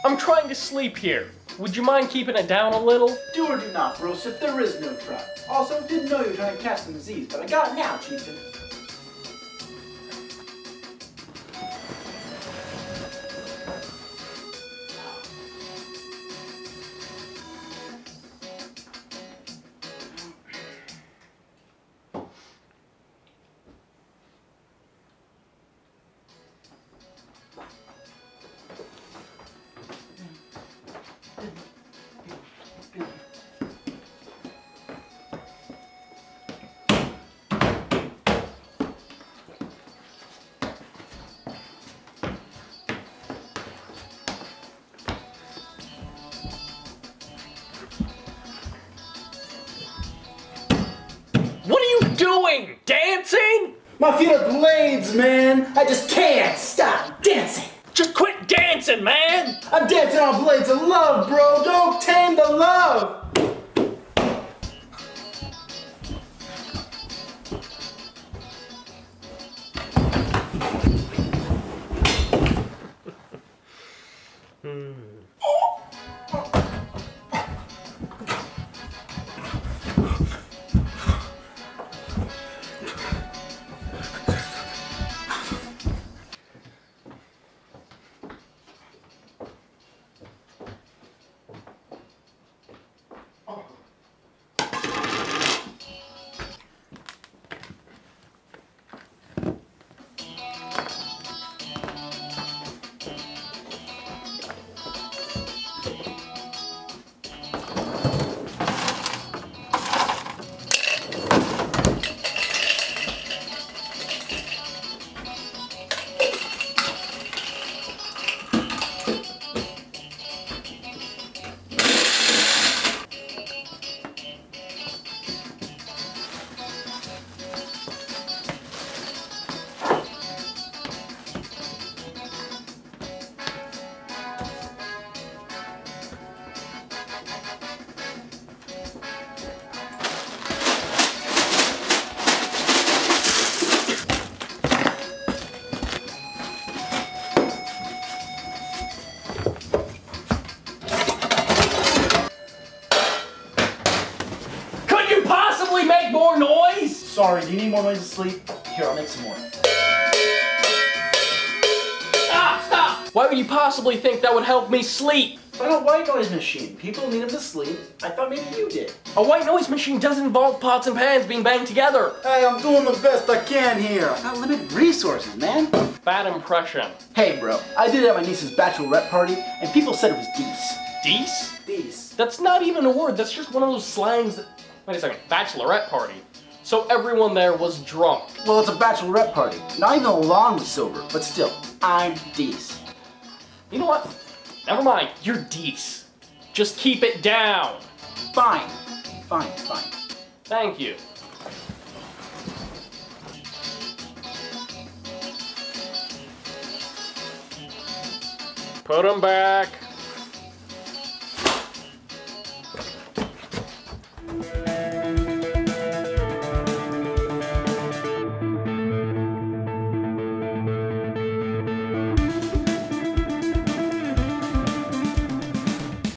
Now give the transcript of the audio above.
I'm trying to sleep here. Would you mind keeping it down a little? Do or do not, Broseph. There is no try. Also, didn't know you were trying to catch some disease, but I got it now, Chieftain. What are you doing? Dancing? My feet are blades, man. I just can't stop dancing. Just quit dancing, man! I'm dancing on blades of love, bro. Don't tame the love. Make more noise? Sorry, do you need more noise to sleep? Here, I'll make some more. Stop! Why would you possibly think that would help me sleep? I got a white noise machine. People need them to sleep. I thought maybe you did. A white noise machine doesn't involve pots and pans being banged together. Hey, I'm doing the best I can here. I got limited resources, man. Bad impression. Hey, bro. I did it at my niece's bachelorette party, and people said it was Dees. Dees? Dees. That's not even a word. That's just one of those slangs that... Wait a second. Bachelorette party. So everyone there was drunk. Well, it's a bachelorette party. Not even the lawn was sober, but still, I'm Dees. You know what? Never mind. You're Dees. Just keep it down. Fine. Fine. Thank you. Put 'em back.